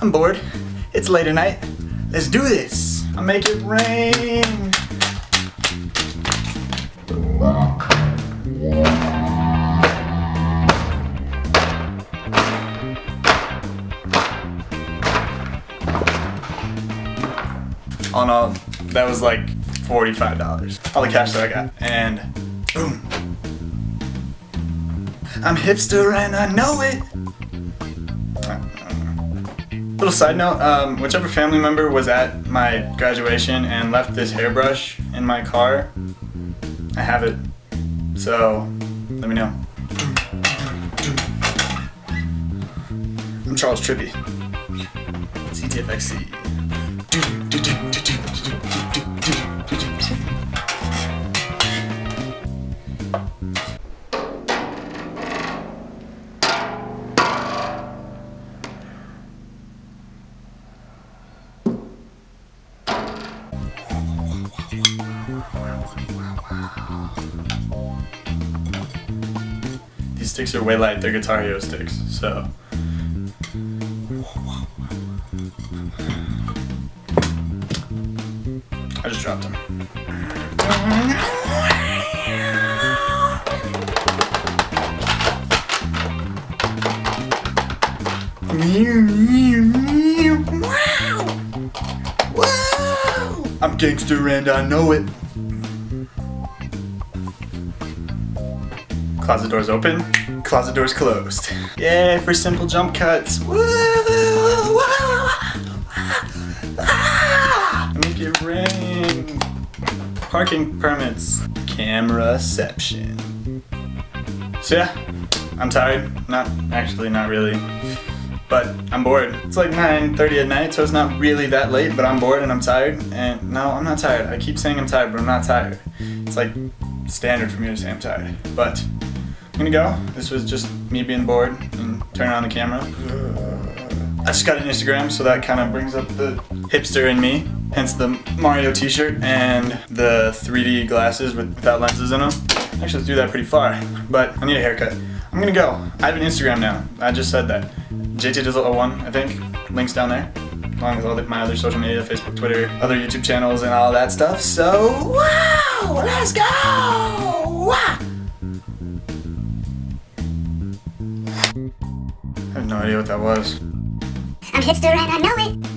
I'm bored. It's late at night. Let's do this. I'll make it rain. All in all, that was like $45. All the cash that I got. And boom. I'm hipster and I know it. Little side note, whichever family member was at my graduation and left this hairbrush in my car, I have it. So, let me know. I'm Charles Trippy. CTFXC. These sticks are way light, they're Guitar Hero sticks, so. I just dropped them. Wow! I'm gangster and I know it. Closet doors open, closet doors closed. Yay for simple jump cuts. Woo! Make it rain. Parking permits. Cameraception. So yeah, I'm tired. Not really. But I'm bored. It's like 9:30 at night, so it's not really that late, but I'm bored and I'm tired. And no, I'm not tired. I keep saying I'm tired, but I'm not tired. It's like standard for me to say I'm tired. But I'm gonna go. This was just me being bored and turning on the camera. I just got an Instagram, so that kind of brings up the hipster in me. Hence the Mario t-shirt and the 3D glasses without lenses in them. Actually threw that pretty far, but I need a haircut. I'm gonna go. I have an Instagram now. I just said that. JTDizzle01, I think. Links down there. Along with all my other social media, Facebook, Twitter, other YouTube channels, and all that stuff. So, wow! Let's go! Wow! I have no idea what that was. I'm hipster and I know it.